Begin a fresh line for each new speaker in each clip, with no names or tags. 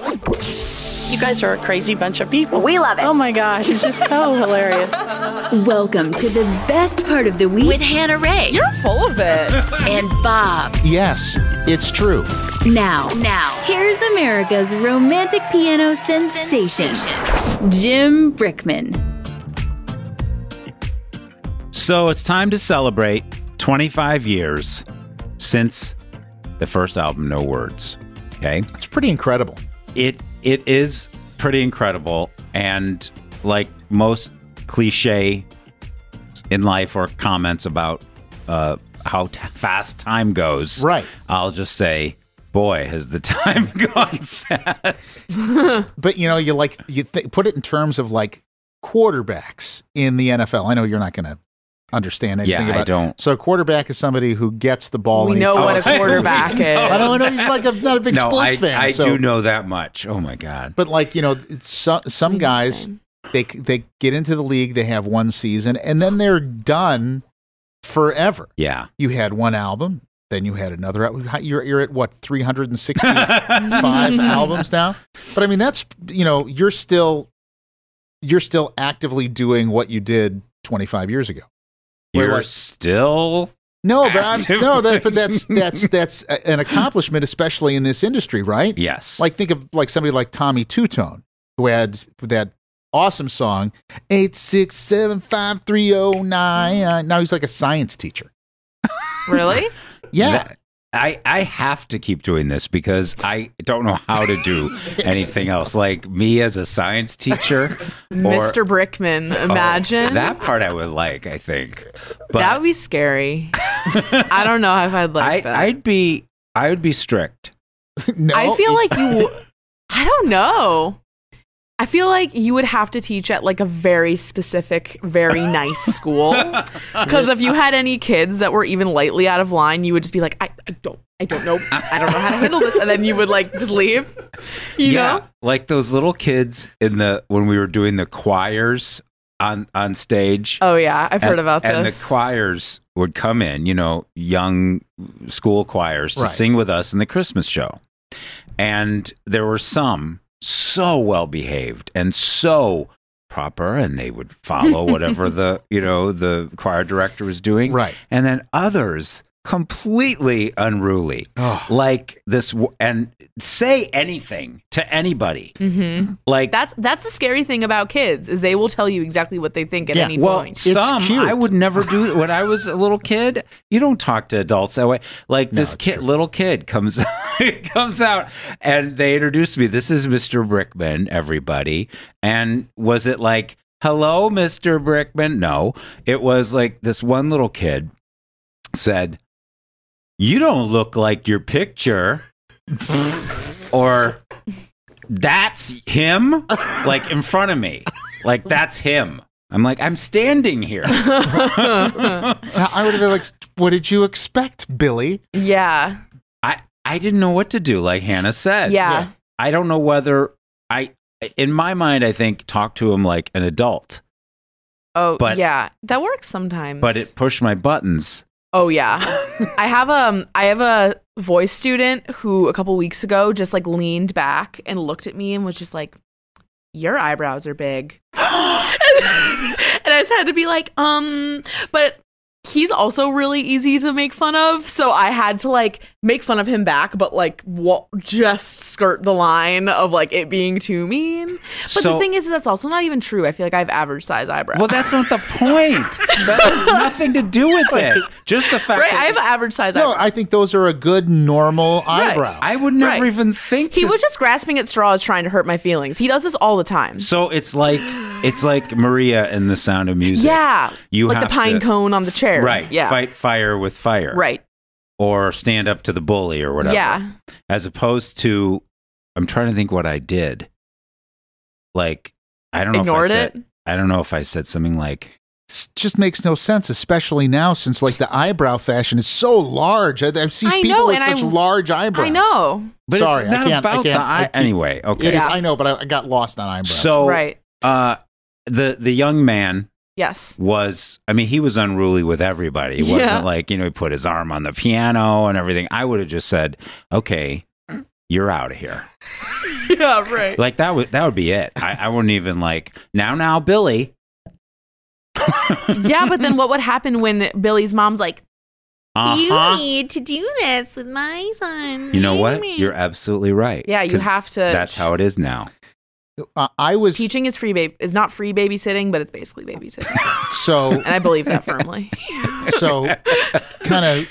You guys are a crazy bunch of people.
We love it.
Oh my gosh, it's just so hilarious.
Welcome to the best part of the week with Hannah Rae.
You're full of it.
And Bob.
Yes, it's true.
Now, here's America's romantic piano sensation, Jim Brickman.
So it's time to celebrate 25 years since the first album, No Words. Okay?
It's pretty incredible.
It is pretty incredible, and like most cliche in life or comments about how fast time goes,
right?
I'll just say, boy, has the time gone fast.
But you put it in terms of like quarterbacks in the NFL. I know you're not going to understand anything about
I don't.
It. So a quarterback is somebody who gets the ball.
We know what a quarterback is.
I don't know. He's like not a big sports fan.
I do know that much. Oh my God.
But like, some guys, they get into the league, they have one season, and then they're done forever.
Yeah.
You had one album, then you had another. You're at what, 365 albums now? But I mean, that's, you're still actively doing what you did 25 years ago.
You're still
that's an accomplishment, especially in this industry, right?
Yes.
Like think of like somebody like Tommy Two-Tone, who had that awesome song 8675309. Now he's like a science teacher.
Really?
Yeah.
I have to keep doing this because I don't know how to do anything else. Like me as a science teacher.
Mr. Brickman, imagine.
That part I would like, I think. But
that would be scary. I don't know if I'd like that.
I would be strict.
No.
I feel like I don't know. I feel like you would have to teach at like a very specific, very nice school. Because if you had any kids that were even lightly out of line, you would just be like, I don't know. I don't know how to handle this. And then you would like just leave. You know?
Like those little kids when we were doing the choirs on stage.
Oh yeah, I've heard about this.
And the choirs would come in, young school choirs to sing with us in the Christmas show. And there were some so well behaved and so proper, and they would follow whatever the choir director was doing.
Right.
And then others completely unruly, like this, and say anything to anybody.
Mm-hmm.
Like
that's the scary thing about kids is they will tell you exactly what they think at any point.
Some I would never do. When I was a little kid, you don't talk to adults that way. Like this little kid comes out, and they introduced me. This is Mr. Brickman, everybody. And was it like, hello, Mr. Brickman? No, it was like this one little kid said, "You don't look like your picture," or "That's him," like in front of me, like that's him. I'm like, I'm standing here.
I would have been like, what did you expect, Billy?
Yeah.
I didn't know what to do, like Hannah said.
Yeah.
I don't know whether in my mind, I think talk to him like an adult.
Oh, but, yeah. That works sometimes.
But it pushed my buttons.
Oh yeah. I have a voice student who a couple weeks ago just like leaned back and looked at me and was just like, "Your eyebrows are big." And I just had to be like, but he's also really easy to make fun of, so I had to like make fun of him back, but like just skirt the line of like it being too mean. But the thing is, that's also not even true. I feel like I have average size eyebrows.
Well, that's not the point. That has nothing to do with it. Just the fact
that I have average size eyebrows.
No, I think those are a good normal eyebrow.
I would never even think.
He was just grasping at straws trying to hurt my feelings. He does this all the time.
So it's like Maria in The Sound of Music.
Yeah,
you
like
have
the pine cone on the chair.
Right.
Yeah.
Fight fire with fire.
Right.
Or stand up to the bully or whatever.
Yeah.
As opposed to, I'm trying to think what I did. Like, I don't know
Ignored
if
it?
I don't know if I said something like,
it just makes no sense, especially now since like the eyebrow fashion is so large. I've seen people with such large eyebrows.
I know.
But
sorry,
it's not about the eye. Anyway, okay.
It is, I know, but I got lost on eyebrows.
So,
right.
The young man.
Yes.
He was unruly with everybody. It wasn't like, he put his arm on the piano and everything. I would have just said, okay, you're out of here.
Yeah, right.
Like that would be it. I wouldn't even like now Billy.
Yeah, but then what would happen when Billy's mom's like,
Uh-huh.
you need to do this with my son?
You know what? You're absolutely right.
Yeah, you
'Cause
have to.
That's how it is now.
I was
Teaching is is not free babysitting, but it's basically babysitting.
so
And I believe that firmly.
so kind of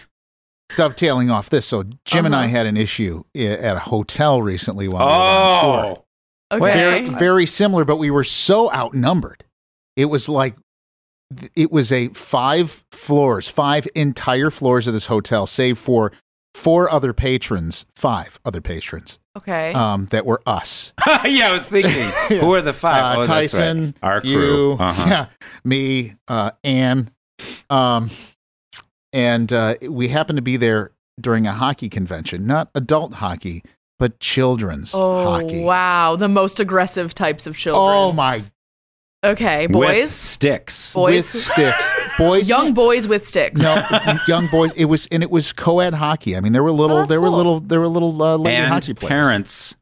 dovetailing off this. So Jim and I had an issue at a hotel recently while we were on tour.
Okay.
Very similar, but we were so outnumbered. It was like it was a 5 entire floors of this hotel, save for 5 other patrons
Okay.
that were us.
Yeah, I was thinking, who are the 5? Oh,
Tyson,
that's right. Our crew.
you,
Uh-huh.
me, Anne, and we happened to be there during a hockey convention, not adult hockey, but children's hockey.
Wow. The most aggressive types of children.
Oh my!
Okay,
With
boys.
sticks.
Boys.
With sticks, boys,
Young boys with sticks.
No, young boys. It was co-ed hockey. I mean, there were little,
that's cool.
lady
And
hockey players,
parents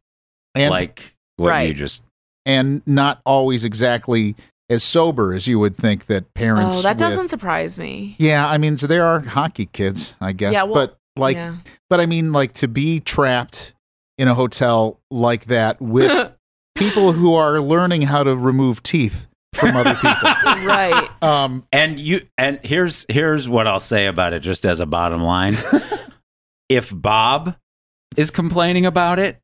and
like what
Right.
you just.
and not always exactly as sober as you would think that parents.
Oh, that
with-
doesn't surprise me.
Yeah, I mean, so there are hockey kids, I guess.
Yeah, well,
but like,
yeah.
but I mean, like to be trapped in a hotel like that with people who are learning how to remove teeth from other people.
Right.
And here's what I'll say about it, just as a bottom line. If Bob is complaining about it,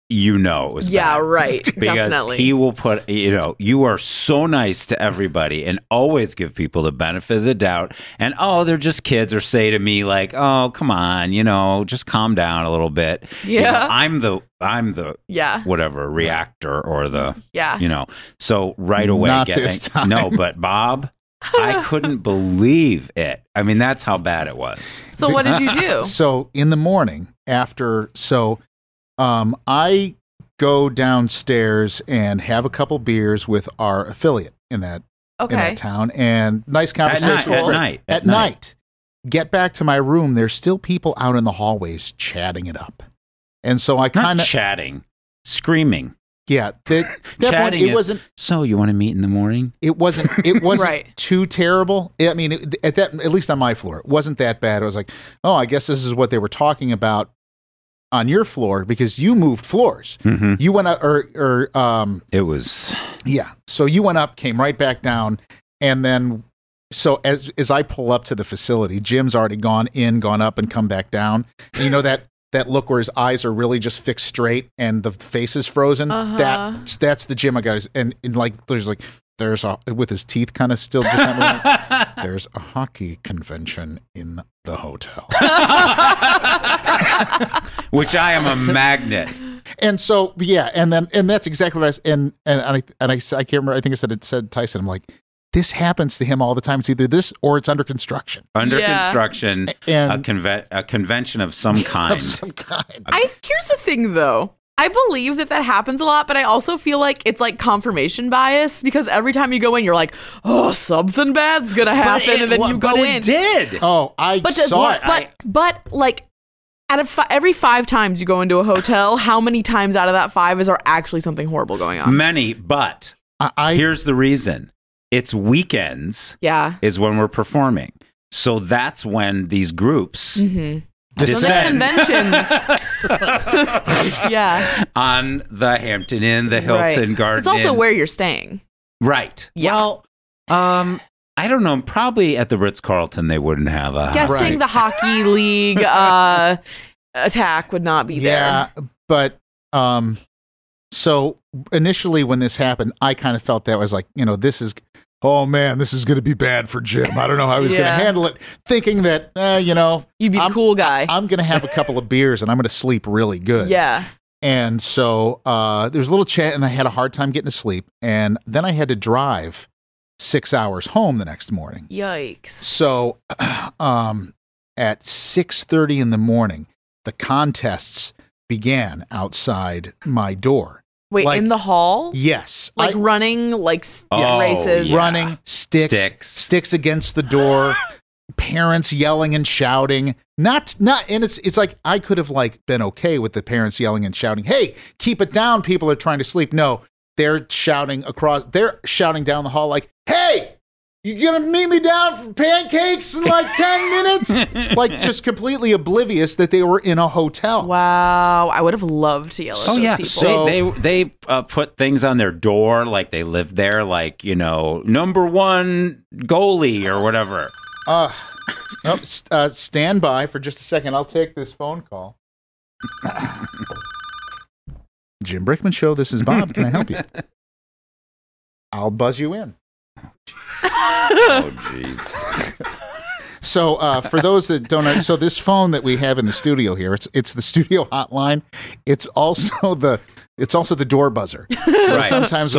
you know it was
Yeah,
bad.
right.
Because
Definitely.
he will put, you are so nice to everybody and always give people the benefit of the doubt. And, they're just kids, or say to me like, oh, come on, just calm down a little bit.
Yeah.
I'm the
Yeah.
whatever reactor or the,
Yeah.
so right away.
Not this time.
No, but Bob, I couldn't believe it. I mean, that's how bad it was.
So what did you do?
So in the morning after, I go downstairs and have a couple beers with our affiliate in that town, and nice conversation
At night.
Get back to my room. There's still people out in the hallways chatting it up, and so I kind
Not
of
chatting, screaming.
yeah. That
Chatting
point,
is,
wasn't.
So you want to meet in the morning?
It wasn't
Right.
too terrible. I mean, at least on my floor, it wasn't that bad. I was like, oh, I guess this is what they were talking about on your floor, because you moved floors.
Mm-hmm.
You went up,
It was.
yeah. So you went up, came right back down, and then so as I pull up to the facility, Jim's already gone up and come back down. And you know that look where his eyes are really just fixed straight and the face is frozen.
Uh-huh.
That's the Jim I got. And there's a, with his teeth kind of still just there's a hockey convention in the hotel.
Which I am a magnet.
And so, yeah, and that's exactly what I can't remember. I think it said Tyson. I'm like, this happens to him all the time. It's either this or it's under construction.
Under
Yeah.
construction,
And
a convention of some kind.
of some kind.
Here's the thing, though. I believe that happens a lot, but I also feel like it's like confirmation bias, because every time you go in, you're like, oh, something bad's gonna happen, and then you go in.
It did.
Oh, I saw it.
But like, out of every 5 times you go into a hotel, how many times out of that 5 is there actually something horrible going on?
Many, but
I
here's the reason. It's weekends
Yeah.
is when we're performing. So that's when these groups
Mm-hmm.
descend
So the conventions. Yeah.
on the Hampton Inn, the Hilton
Right.
Garden
It's also
Inn.
where you're staying.
Right.
Yeah.
Well, I don't know. Probably at the Ritz-Carlton they wouldn't have a.
Guessing
Right.
the hockey league attack would not be there.
yeah, but so initially when this happened, I kind of felt that was like, this is. Oh man, this is going to be bad for Jim. I don't know how he's going to handle it. Thinking that,
You'd be the cool guy.
I'm going to have a couple of beers and I'm going to sleep really good.
Yeah.
And so there was a little chat, and I had a hard time getting to sleep. And then I had to drive 6 hours home the next morning.
Yikes.
So at 6:30 in the morning, the contests began outside my door.
Wait,
Like-
in the hall?
Yes.
Like running, like
Oh,
races.
yeah.
Running, sticks against the door, parents yelling and shouting. Not, and it's like I could have like been okay with the parents yelling and shouting, "Hey, keep it down! People are trying to sleep." No, they're shouting down the hall like, "Hey, you gonna meet me down for pancakes in like 10 minutes?" Like just completely oblivious that they were in a hotel.
Wow, I would have loved to yell at those people.
So they put things on their door like they lived there, like #1 goalie or whatever.
Stand by for just a second. I'll take this phone call. Jim Brickman Show. This is Bob. Can I help you? I'll buzz you in.
Oh, jeez.
So for those that don't know, so this phone that we have in the studio here, it's the studio hotline. It's also the door buzzer. So
right. Sometimes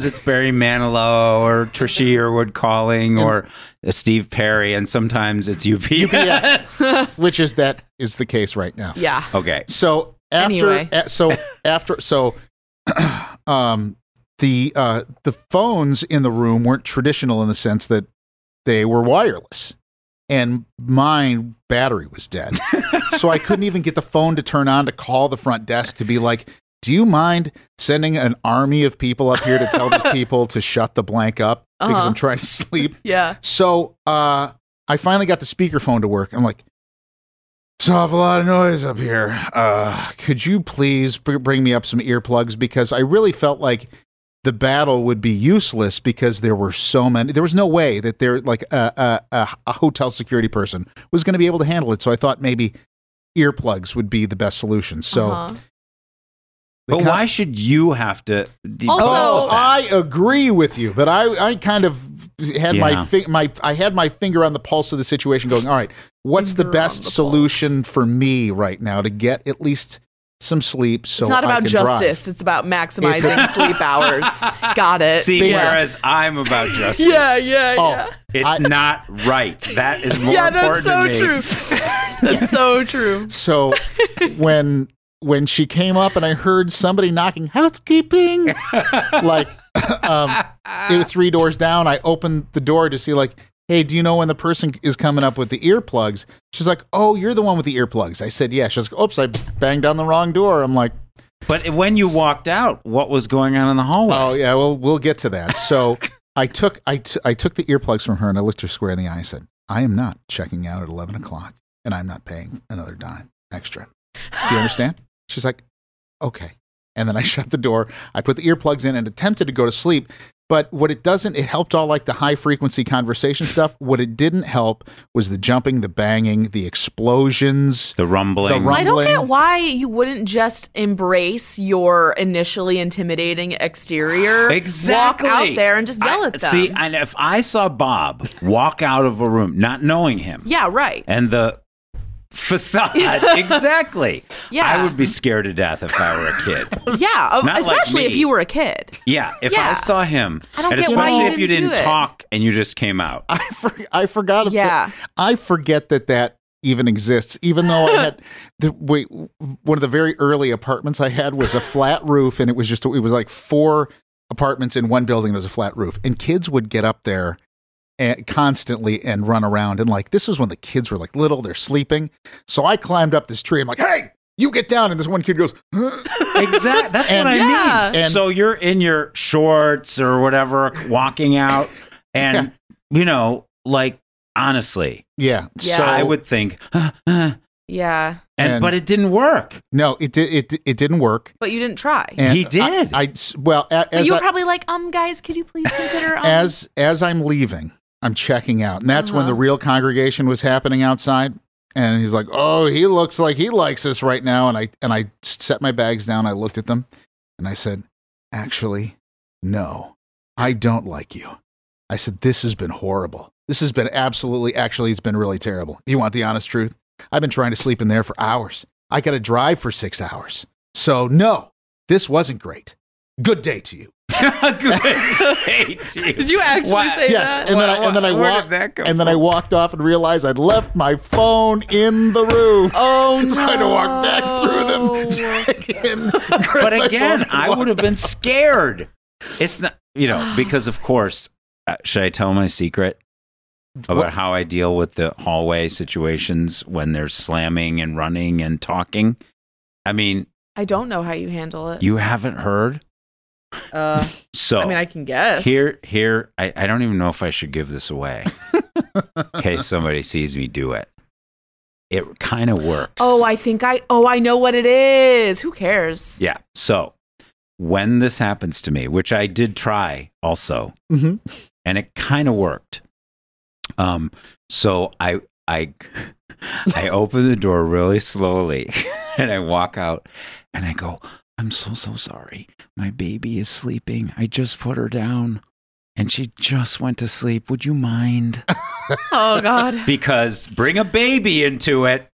it's Barry Manilow or Tricia Yearwood calling or Steve Perry, and sometimes it's UPS.
Which is the case right now.
Yeah.
Okay.
So the phones in the room weren't traditional in the sense that they were wireless, and my battery was dead. So I couldn't even get the phone to turn on to call the front desk to be like, "Do you mind sending an army of people up here to tell these people to shut the blank up because I'm trying to sleep?"
Yeah.
So I finally got the speakerphone to work. I'm like, "There's an awful lot of noise up here. Could you please bring me up some earplugs?" Because I really felt like the battle would be useless because there were so many. There was no way that a hotel security person was going to be able to handle it. So I thought maybe earplugs would be the best solution. So.
But why should you have to?
Also,
I agree with you, but I kind of had I had my finger on the pulse of the situation, going, all right, what's the best solution for me right now to get at least some sleep? So
it's not about justice;
drive.
it's about maximizing sleep hours. Got it.
See, whereas I'm about justice.
Yeah.
It's not right. That is more important to me.
True. That's so true.
So when she came up and I heard somebody knocking, "Housekeeping," like it was 3 doors down. I opened the door to see like, "Hey, do you know when the person is coming up with the earplugs?" She's like, "Oh, you're the one with the earplugs." I said, "Yeah." She's like, "Oops, I banged on the wrong door." I'm like,
"But when you walked out, what was going on in the hallway?"
Oh yeah, well, we'll get to that. So I took the earplugs from her and I looked her square in the eye. I said, "I am not checking out at 11 o'clock and I'm not paying another dime extra. Do you understand?" She's like, "Okay." And then I shut the door. I put the earplugs in and attempted to go to sleep. But what it helped all like the high frequency conversation stuff. What it didn't help was the jumping, the banging, the explosions,
the rumbling.
I don't get why you wouldn't just embrace your initially intimidating exterior.
Exactly.
Walk out there and just yell at them.
See, and if I saw Bob walk out of a room, not knowing him.
Yeah, right.
And the facade. Exactly.
Yeah.
I would be scared to death if I were a kid.
Yeah,
Not
especially
like
if you were a kid.
Yeah, if I saw him,
I don't
and
get
especially
why
if you didn't talk and you just came out.
I forgot.
Yeah.
I forget that even exists. Even though I had one of the very early apartments I had was a flat roof, and it was like 4 apartments in one building. There was a flat roof, and kids would get up there constantly and run around. And like, this was when the kids were like little, they're sleeping. So I climbed up this tree. I'm like, "Hey, you get down." And this one kid goes,
Exactly. That's what I mean. And so you're in your shorts or whatever, walking out. And, like, honestly.
Yeah.
Yeah.
So I would think,
Yeah.
but it didn't work.
No, it didn't work.
But you didn't try.
And
he did.
But you were probably like, guys, could you please consider
as I'm leaving, I'm checking out. And that's when the real congregation was happening outside. And he's like, "Oh, he looks like he likes us right now." And I set my bags down. I looked at them and I said, "Actually, no, I don't like you." I said, "This has been horrible. This has been it's been really terrible. You want the honest truth? I've been trying to sleep in there for hours. I got to drive for 6 hours. So no, this wasn't great. Good day to you."
Good day to you.
Did you actually say that?
And then I walked off and realized I'd left my phone in the room.
Oh no!
So I had to walk back through them, check in.
But again, I would have been scared. It's not, because of course, should I tell my secret? about how I deal with the hallway situations when there's slamming and running and talking? I mean,
I don't know how you handle it.
You haven't heard? So
I mean, I can guess.
Here, I don't even know if I should give this away in case somebody sees me do it. It kind of works.
I know what it is. Who cares?
Yeah. So when this happens to me, which I did try also, and it kind of worked. So I open the door really slowly and I walk out and I go, I'm so sorry. My baby is sleeping. I just put her down and she just went to sleep. Would you mind?
Oh, God.
Because bring a baby into it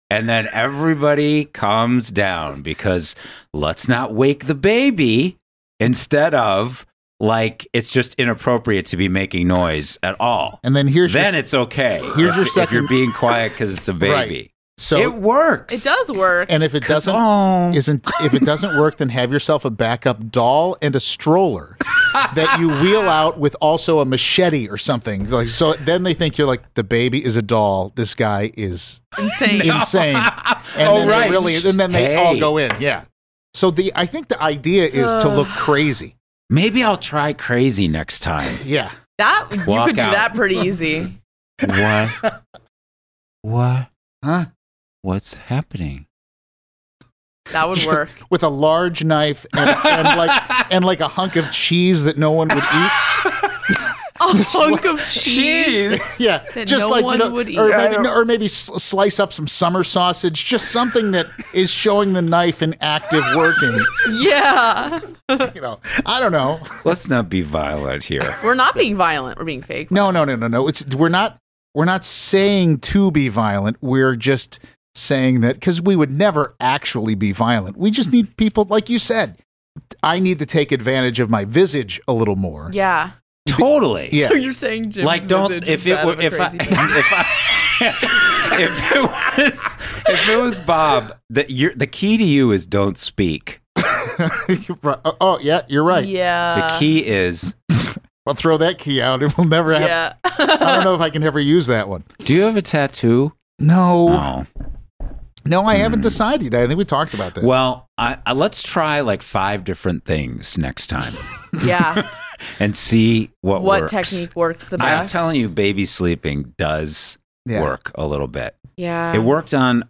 and then everybody calms down because let's not wake the baby instead of like it's just inappropriate to be making noise at all.
And then
it's okay.
Here's your second.
If you're being quiet because it's a baby.
Right. So
it works.
It does work.
And if it doesn't work, then have yourself a backup doll and a stroller that you wheel out with also a machete or something. Like so, then they think you're like the baby is a doll. This guy is
insane.
And then they all go in. Yeah. So I think the idea is to look crazy.
Maybe I'll try crazy next time.
Yeah.
You could do that pretty easy.
What?
Huh?
What's happening?
That would work.
With a large knife and like a hunk of cheese that no one would eat.
A hunk of cheese?
Yeah.
That
just
no one would eat.
Or maybe slice up some summer sausage. Just something that is showing the knife in active working.
Yeah.
I don't know.
Let's not be violent here.
We're not being violent. We're being fake.
No. We're not saying to be violent. We're just saying that because we would never actually be violent. We just need people, like you said, I need to take advantage of my visage a little more.
Yeah.
Totally.
Yeah. So you're saying Jim's
like don't if it was Bob, the key to you is don't speak.
Oh yeah, you're right.
Yeah.
The key is
I'll throw that key out. It will never happen.
Yeah.
I don't know if I can ever use that one.
Do you have a tattoo?
No. No, I haven't decided. I think we talked about this.
Well, let's try like 5 different things next time.
Yeah.
And see what works.
What technique works the best.
I'm telling you, baby sleeping does work a little bit.
Yeah.
It worked on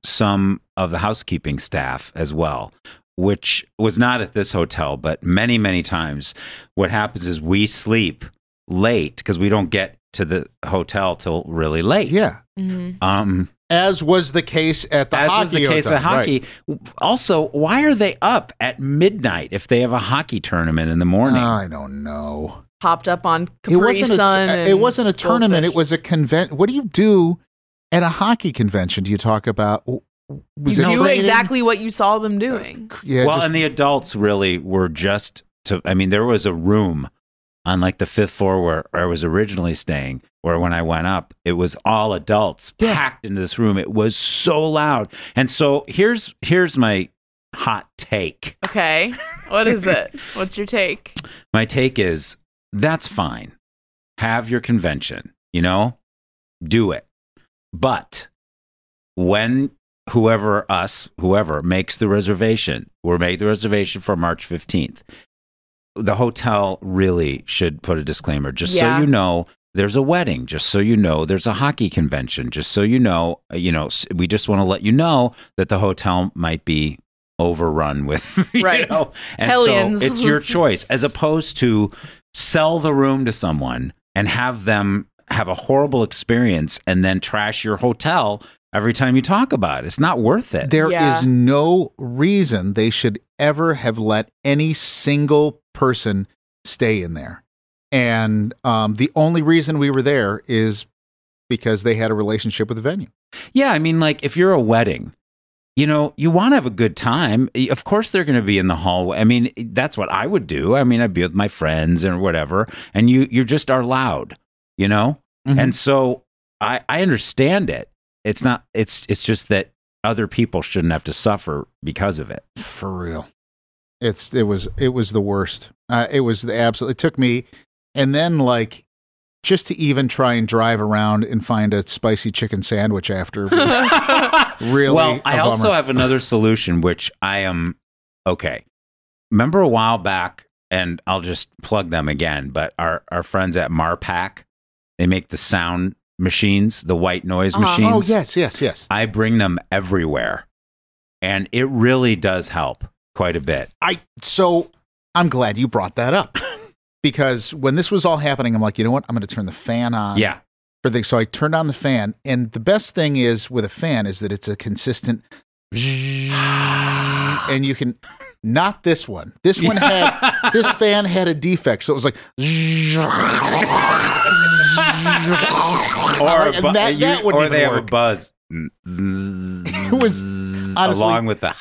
some of the housekeeping staff as well, which was not at this hotel, but many, many times what happens is we sleep late because we don't get to the hotel till really late.
Yeah.
Mm-hmm.
As was the case at the hockey.
As was the case at hockey. Right. Also, why are they up at midnight if they have a hockey tournament in the morning?
I don't know.
Popped up on Capri Sun.
It wasn't a tournament.
Goldfish.
It was a convention. What do you do at a hockey convention? Do you talk about?
You do exactly what you saw them doing.
And the adults really were just there was a room on like the 5th floor where I was originally staying, where when I went up, it was all adults packed into this room. It was so loud. And so here's my hot take.
Okay. What is it? What's your take?
My take is that's fine. Have your convention, do it. But when whoever makes the reservation, we'll make the reservation for March 15th. The hotel really should put a disclaimer, just so you know there's a wedding, just so you know there's a hockey convention, just so you know, we just want to let you know that the hotel might be overrun with, and
Hellions.
So it's your choice, as opposed to sell the room to someone and have them have a horrible experience and then trash your hotel every time you talk about it. It's not worth it.
There is no reason they should ever have let any single person stay in there. And the only reason we were there is because they had a relationship with the venue.
Yeah, like if you're a wedding, you want to have a good time. Of course they're going to be in the hallway. That's what I would do. I'd be with my friends or whatever, and you just are loud, Mm-hmm. And so I understand it. It's not. It's just that other people shouldn't have to suffer because of it.
For real, it was the worst. It was absolutely. It took me, and then just to even try and drive around and find a spicy chicken sandwich after. Was really.
Well, I also have another solution, which I am okay. Remember a while back, and I'll just plug them again. But our friends at Marpac, they make the sound machines, the white noise machines.
Oh yes.
I bring them everywhere, and it really does help quite a bit.
So I'm glad you brought that up. Because when this was all happening, I'm like, you know what? I'm going to turn the fan on.
Yeah.
So I turned on the fan. And the best thing is with a fan is that it's a consistent. And you can. Not this one. This fan had a defect. So it was like.
Or they have a buzz.
It was honestly.
Along with the.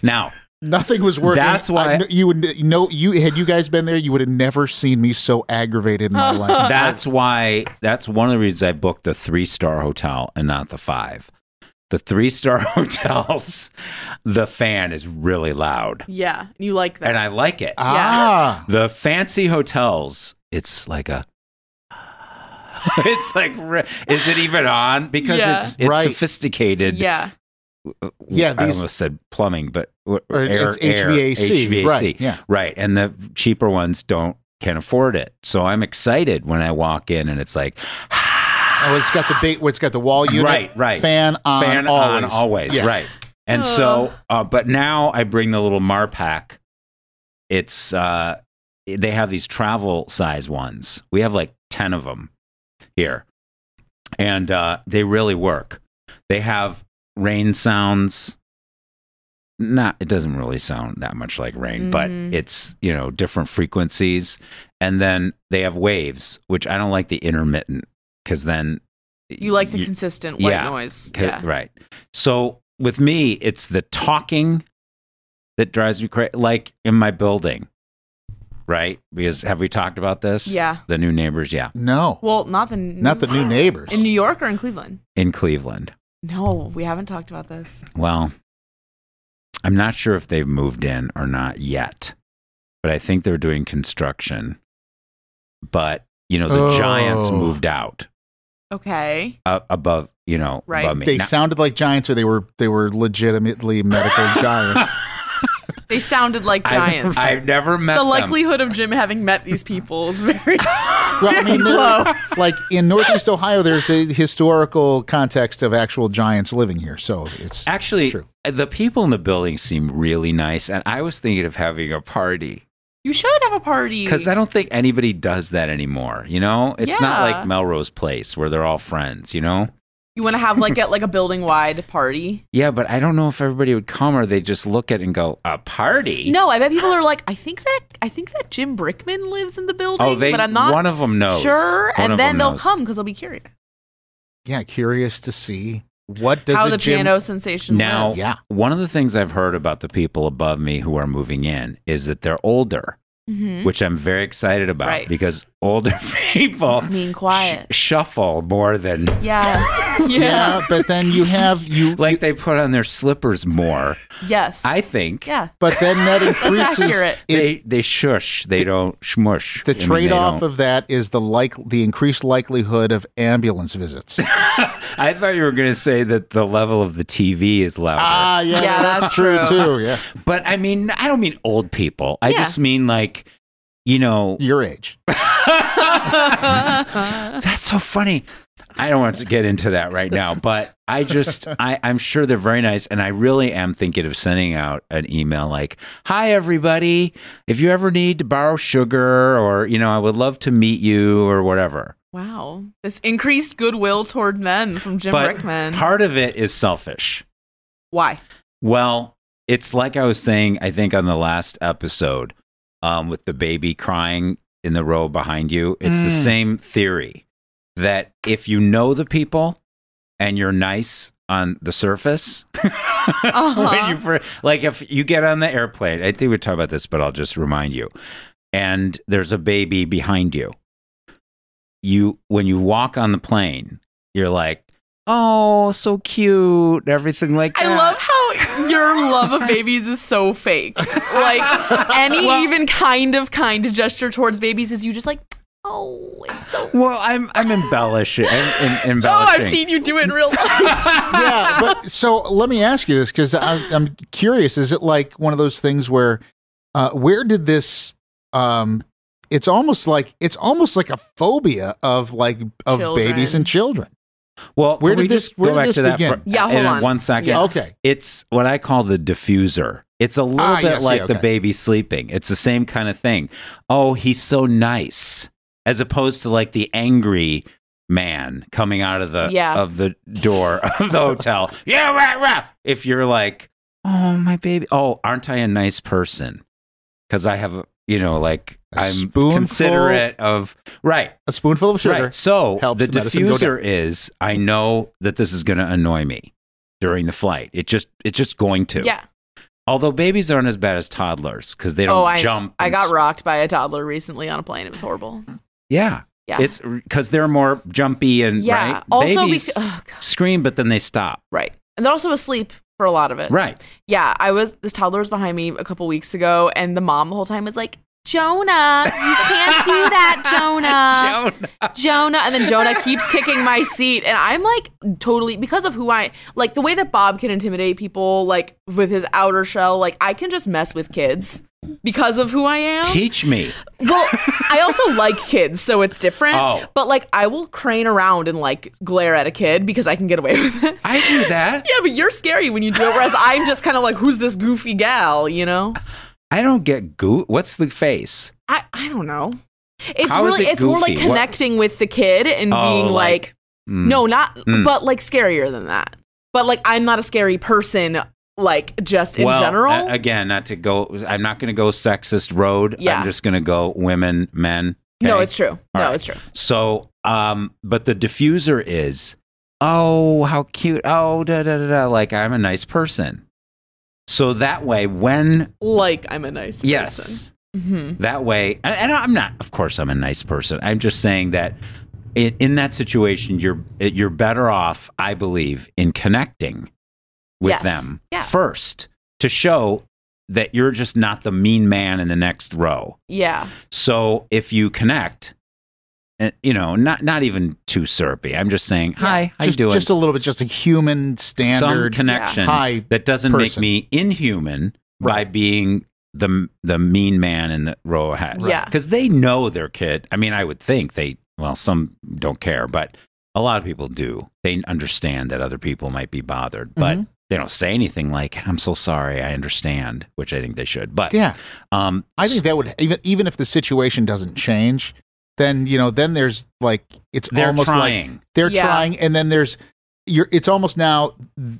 Now.
Nothing was working.
That's why
you would know. Had you guys been there, you would have never seen me so aggravated in my life.
That's why. That's one of the reasons I booked the 3-star hotel and not the 5. The 3-star hotels, the fan is really loud.
Yeah, you like that,
and I like it.
Ah,
the fancy hotels, it's like a. It's like, is it even on? Because it's
right.
sophisticated.
Yeah.
I almost said plumbing, but
it's HVAC. Right. Yeah.
Right. And the cheaper ones can't afford it. So I'm excited when I walk in and it's like,
it's got the wall unit.
Right.
Fan on always.
Yeah. Right. And so, but now I bring the little Marpac. It's, they have these travel size ones. We have like 10 of them here. And they really work. They have rain sounds. It doesn't really sound that much like rain, but it's, different frequencies. And then they have waves, which I don't like the intermittent, because then
you like the consistent white noise. Yeah.
Right. So with me, it's the talking that drives me crazy, like in my building. Right? Because have we talked about this?
Yeah.
The new neighbors, yeah.
No.
Well, not the
new neighbors.
In New York or in Cleveland?
In Cleveland.
No, we haven't talked about this.
Well, I'm not sure if they've moved in or not yet, but I think they're doing construction. But, the Giants moved out.
Okay.
Above,
right.
above me.
They sounded like Giants, or they were legitimately medical giants.
They sounded like giants.
I've never met them.
The likelihood of Jim having met these people is very,
low. Like in Northeast Ohio, there's a historical context of actual giants living here. So it's true.
The people in the building seem really nice. And I was thinking of having a party.
You should have a party.
Because I don't think anybody does that anymore. It's not like Melrose Place where they're all friends,
You want to have a building-wide party?
Yeah, but I don't know if everybody would come, or they just look at it and go, a party?
No, I bet people are like, I think that Jim Brickman lives in the building, but I'm not
one of them knows.
Sure, and then they'll come because they'll be curious.
Yeah, curious to see what does
how the piano sensation
now.
lives.
Yeah, one of the things I've heard about the people above me who are moving in is that they're older. Which I'm very excited about because older people
mean quiet
shuffle more than
yeah.
But then
they put on their slippers more.
Yes,
I think.
Yeah,
but then that increases.
They shush. They don't shmush.
The trade-off of that is the increased likelihood of ambulance visits.
I thought you were going to say that the level of the TV is louder.
Yeah, that's true too. Yeah,
but I don't mean old people. I just mean
your age.
That's so funny. I don't want to get into that right now, but I'm sure they're very nice. And I really am thinking of sending out an email like, hi, everybody. If you ever need to borrow sugar or, I would love to meet you or whatever.
Wow. This increased goodwill toward men from Jim Brickman.
Part of it is selfish.
Why?
Well, it's like I was saying, I think on the last episode with the baby crying in the row behind you. It's the same theory. That if you know the people and you're nice on the surface, if you get on the airplane, I think we talked about this, but I'll just remind you, and there's a baby behind you, when you walk on the plane, you're like, oh, so cute, everything like that.
I love how your love of babies is so fake. Any even kind of gesture towards babies is you just like, Oh, it's so.
Well, I'm embellishing. embellishing.
Oh, I've seen you do it in real life.
Yeah, but so let me ask you this because I'm curious. Is it like one of those things where did this? It's almost like a phobia of babies and children.
Well,
where did this begin?
Hold on
1 second.
Yeah.
Okay,
it's what I call the diffuser. It's a little bit like the baby sleeping. It's the same kind of thing. Oh, he's so nice, as opposed to like the angry man coming out of the door of the hotel. Yeah, rah, rah. If you're like, oh my baby, oh, aren't I a nice person? Because I have I'm considerate of a
spoonful of sugar.
Right. So
helps
the diffuser is I know that this is going to annoy me during the flight. It's just going to.
Yeah.
Although babies aren't as bad as toddlers because they don't jump.
I got rocked by a toddler recently on a plane. It was horrible.
Yeah.
Yeah.
It's because they're more jumpy and right.
Also,
babies scream, but then they stop.
Right. And they're also asleep for a lot of it.
Right.
Yeah. This toddler was behind me a couple weeks ago, and the mom the whole time was like, Jonah, you can't do that, Jonah. And then Jonah keeps kicking my seat. And I'm like totally, because of who like the way that Bob can intimidate people, like with his outer shell, like I can just mess with kids because of who I am.
Teach me.
Well, I also like kids, so it's different.
Oh.
But like I will crane around and like glare at a kid because I can get away with it.
I do that.
Yeah, but you're scary when you do it, whereas I'm just kind of like, who's this goofy gal, you know?
I don't get What's the face?
I don't know. It's
How
really
is it
it's more like
goofy?
connecting with the kid and being no, not but like scarier than that. But like I'm not a scary person, like just in general.
Again, not to go. I'm not going to go sexist road.
Yeah.
I'm just going to go women, men. Okay?
No, it's true. It's true.
So, but the diffuser is, oh, how cute. Oh, da da da da. Like I'm a nice person. So that way, when
I'm a nice person.
Yes.
Mm-hmm.
That way, and I'm not. Of course, I'm a nice person. I'm just saying that in that situation, you're better off, I believe, in connecting with them first to show that you're just not the mean man in the next row.
Yeah.
So if you connect, and not even too syrupy. I'm just saying, hi, how you doing?
Just a little bit, just a human standard
some connection
hi
that doesn't
person.
make me inhuman by being the mean man in the row ahead.
Yeah.
Because they know their kid. I mean, I would think some don't care, but a lot of people do. They understand that other people might be bothered, but they don't say anything like, I'm so sorry, I understand, which I think they should. But
yeah, I think that would, even if the situation doesn't change, then there's like
they're
almost
trying.
Like they're trying, and then it's almost now,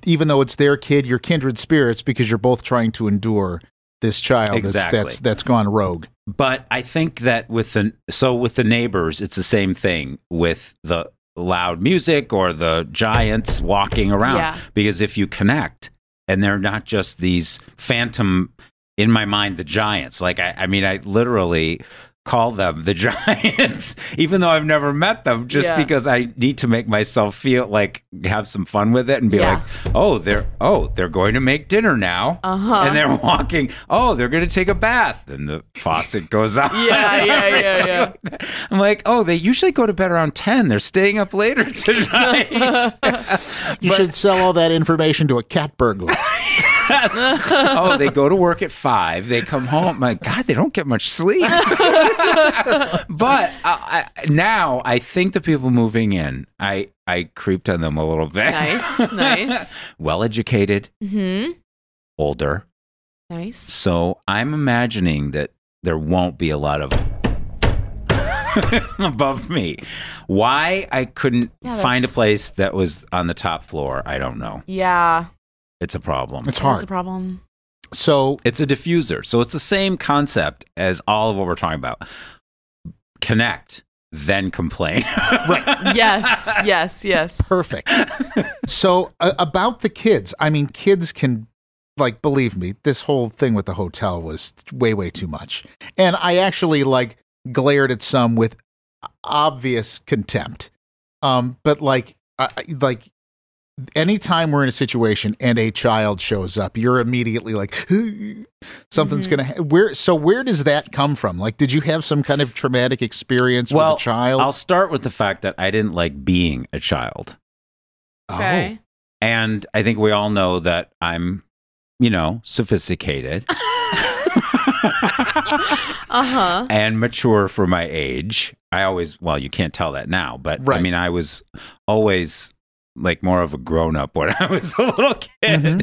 even though it's their kid, you're kindred spirits because you're both trying to endure this child that's gone rogue.
But I think that with the neighbors, it's the same thing with the loud music or the giants walking around. Because if you connect, and they're not just these phantom, in my mind, the giants. Like I mean, I literally call them the giants, even though I've never met them, just because I need to make myself feel like have some fun with it and be like, they're going to make dinner now, and they're walking. Oh, they're going to take a bath, and the faucet goes out.
Yeah.
I'm like, oh, they usually go to bed around 10. They're staying up later tonight.
You should sell all that information to a cat burglar.
Oh, they go to work at 5. They come home. My God, they don't get much sleep. But now I think the people moving in, I creeped on them a little bit.
Nice.
Well-educated, older.
Nice.
So I'm imagining that there won't be a lot of above me. Why I couldn't find a place that was on the top floor, I don't know.
Yeah.
It's a problem.
It's hard.
It's a problem.
So
it's a diffuser. So it's the same concept as all of what we're talking about. Connect, then complain.
Right.
Yes.
Perfect. So about the kids, I mean, kids can, like, believe me, this whole thing with the hotel was way, way too much. And I actually glared at some with obvious contempt. But anytime we're in a situation and a child shows up, you're immediately like, something's going to, where does that come from? Like, did you have some kind of traumatic experience with a child?
I'll start with the fact that I didn't like being a child.
Okay.
And I think we all know that I'm, sophisticated. And mature for my age. You can't tell that now, but
right.
I mean, I was always like more of a grown up when I was a little kid.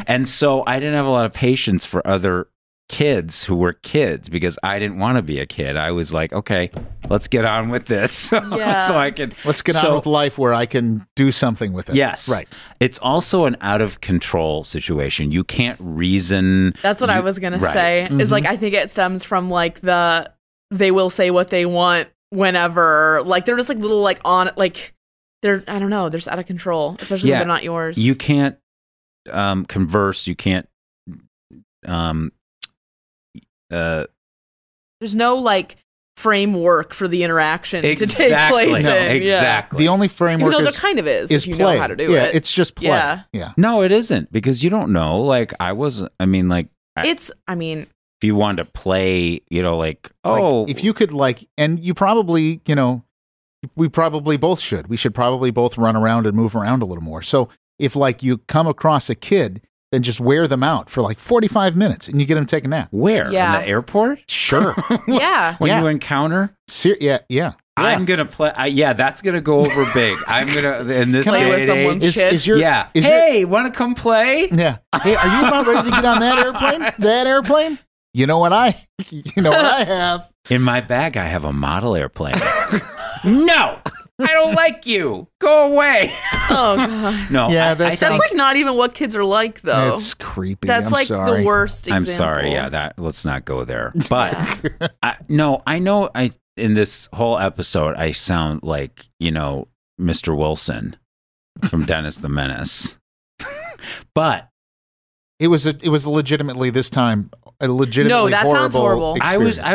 And so I didn't have a lot of patience for other kids who were kids because I didn't want to be a kid. I was like, okay, let's get on with this.
Let's get on with life where I can do something with it.
Yes.
Right.
It's also an out of control situation. You can't reason.
That's what I was going to say is like, I think it stems from like they will say what they want whenever, like they're just like little like on like they're, I don't know, they're just out of control, especially when they're not yours.
You can't converse. You can't
there's no like framework for the interaction to take place in.
Exactly.
The only framework
there kind of is if you
play.
know how to do it.
Yeah, it's just play. Yeah.
No, it isn't because you don't know. Like if you wanted to play,
if you could and you probably, we probably both should. We should probably both run around and move around a little more. So if you come across a kid, then just wear them out for 45 minutes and you get them to take a nap.
Where?
Yeah.
In the airport?
Sure.
When you encounter?
Yeah.
I'm going to play. That's going to go over big. I'm going to, in this
play
day
with
and
someone's
age. Hey, want to come play?
Yeah. Hey, are you about ready to get on that airplane? That airplane? You know what I have?
In my bag, I have a model airplane. No, I don't like you. Go away.
Oh, God.
No.
Yeah,
that's like not even what kids are like, though.
That's creepy.
That's
sorry.
The worst example.
I'm sorry. Yeah, let's not go there. But I know in this whole episode, I sound like, Mr. Wilson from Dennis the Menace. But
it was legitimately this time a legitimately
that sounds horrible.
Experience.
I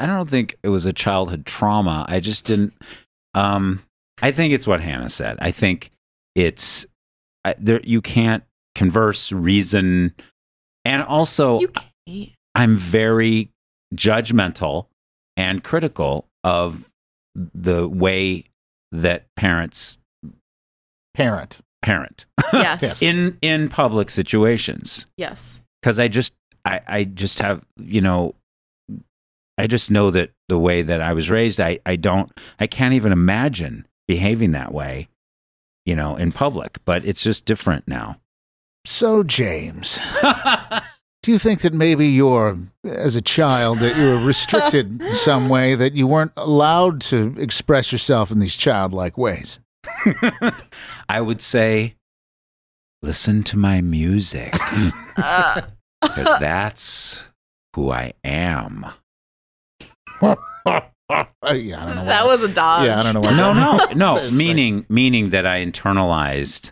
don't think it was a childhood trauma. I just didn't. I think it's what Hannah said. I think it's you can't converse, reason, and also I'm very judgmental and critical of the way that parents
parent.
Yes.
in public situations.
Yes.
Because I just have, I just know that the way that I was raised, I can't even imagine behaving that way, in public, but it's just different now.
So, James, do you think that maybe as a child, that you were restricted in some way, that you weren't allowed to express yourself in these childlike ways?
I would say, listen to my music, because that's who I am.
Yeah, I don't know.
That was a dodge.
Yeah, I don't know. Why
No. Meaning that I internalized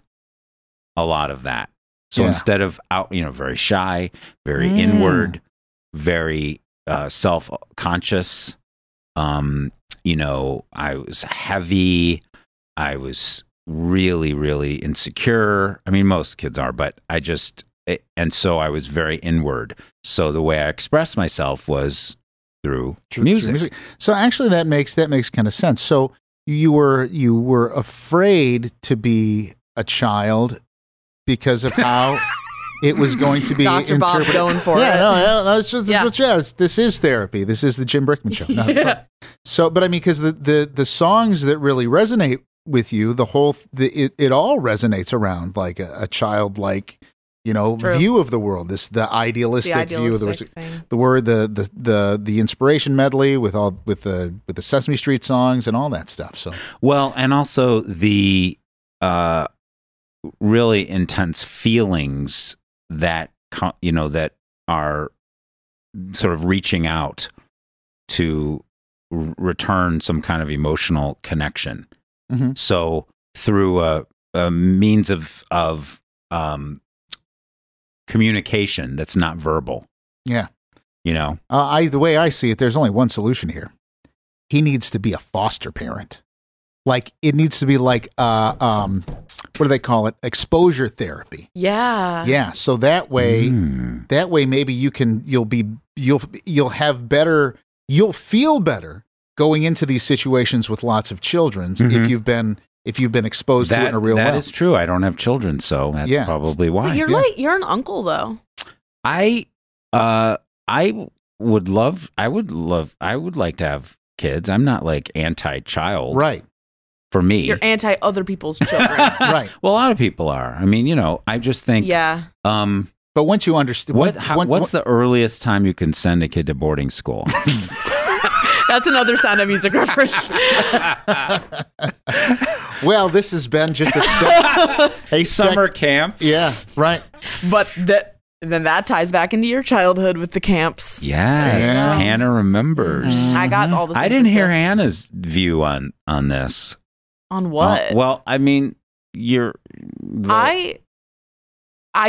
a lot of that. So instead of very shy, very inward, very self-conscious. I was heavy. I was really, really insecure. I mean, most kids are, but and so I was very inward. So the way I expressed myself was through music.
So actually that makes kind of sense. So you were afraid to be a child because of how it was going to be
Dr. Bob's going for it.
That's just this is therapy. This is the Jim Brickman show. So, but I mean, because the songs that really resonate with you, it all resonates around like a childlike, view of the world. The idealistic view of the inspiration medley with the Sesame Street songs and all that stuff. So
and also the really intense feelings that that are sort of reaching out to return some kind of emotional connection. Mm-hmm. So through a means of communication that's not verbal.
Yeah.
The
way I see it, there's only one solution here. He needs to be a foster parent. Like it needs to be like what do they call it? Exposure therapy.
Yeah.
Yeah. So that way maybe you'll feel better going into these situations with lots of children if you've been exposed to it in a real way.
That is true. I don't have children, so that's probably why.
But you're an uncle though.
I would like to have kids. I'm not like anti-child.
Right.
For me.
You're anti other people's children.
Right.
Well, a lot of people are. I mean, I just think
but once you understand
what's the earliest time you can send a kid to boarding school?
That's another Sound of Music reference.
Well, this has been just a
summer camp.
Yeah, right.
But then that ties back into your childhood with the camps.
Yes,
Yeah.
Hannah remembers.
I got all the.
I didn't hear Hannah's view on this.
On what?
Well, I mean,
I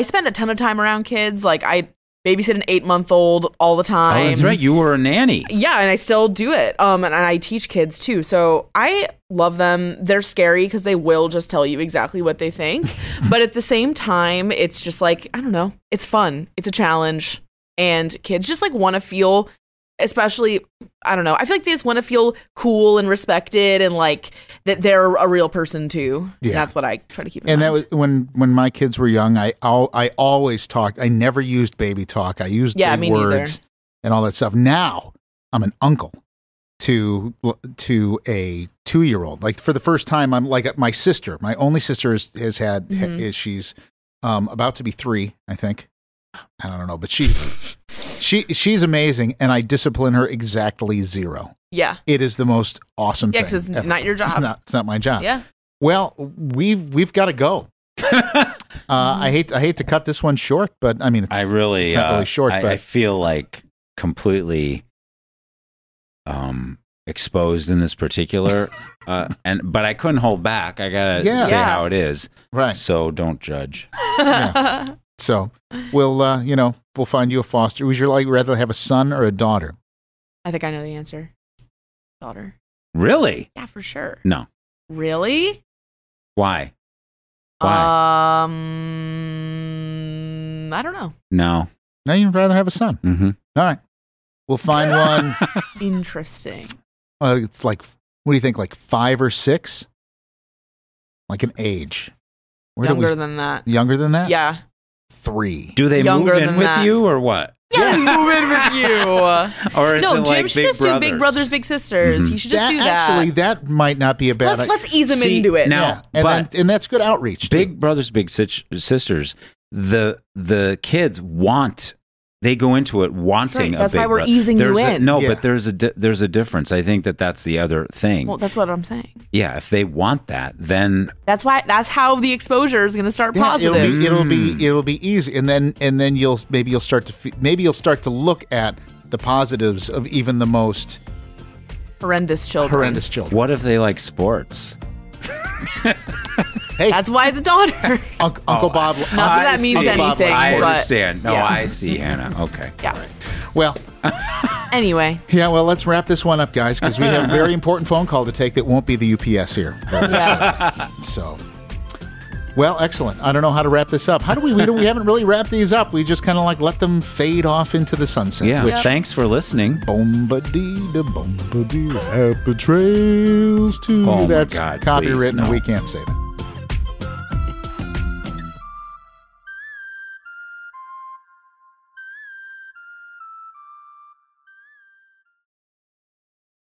spend a ton of time around kids. Like I babysit an 8-month-old all the time.
Oh, that's right. You were a nanny.
Yeah, and I still do it. And I teach kids too. So I love them. They're scary because they will just tell you exactly what they think. But at the same time, it's just like, I don't know. It's fun. It's a challenge. And kids just like want to feel, especially, I don't know. I feel like they just want to feel cool and respected and like that they're a real person too. Yeah. And that's what I try to keep in mind.
And that was when my kids were young, I always talked. I never used baby talk. I used big words and all that stuff. Now I'm an uncle to a 2-year-old. Like for the first time, I'm like my sister. My only sister she's about to be 3, I think. I don't know, but she's amazing, and I discipline her exactly 0.
Yeah,
it is the most awesome thing.
Yeah, because it's not your job.
It's not my job.
Yeah.
Well, we've got to go. I hate to cut this one short, but I mean, it's not really short. But
I feel like completely exposed in this particular, but I couldn't hold back. I gotta say how it is,
right?
So don't judge.
Yeah. So we'll find you a foster. Would you rather have a son or a daughter?
I think I know the answer. Daughter.
Really?
Yeah, for sure.
No.
Really?
Why?
I don't know.
No, you'd rather have a son.
Mm-hmm.
All right. We'll find one.
Interesting.
It's like, what do you think? Like 5 or 6? Like an age.
Younger than that.
Younger than that?
Yeah.
3.
Do they
Younger
move in with you or what?
Yeah, move in with you.
Or is it
Jim should just do Big Brothers, Big Sisters. He should just do that.
Actually, that might not be a bad idea.
Let's ease him into it.
Now,
and that's good outreach.
Big Brothers, Big Sisters, the kids they go into it wanting
that's
a big
why we're
brother.
easing you in.
But there's a difference. I think that's the other thing.
Well, that's what I'm saying.
Yeah, if they want that, then
that's how the exposure is going to start positive.
It'll be easy, and then you'll start to look at the positives of even the most
horrendous children.
What if they like sports?
Hey,
that's why the daughter.
Uncle Bob.
Not that means anything.
I
but,
understand. No, I see, Hannah. Okay.
Yeah.
Right. Well.
Anyway.
Yeah. Well, let's wrap this one up, guys, because we have a very important phone call to take that won't be the UPS here.
Yeah.
So. Well, excellent. I don't know how to wrap this up. How do we haven't really wrapped these up. We just kind of like let them fade off into the sunset.
Yeah. Thanks for listening.
Boom-ba-dee-da, boom-ba-dee, happy trails to you. That's copywritten. We can't say that.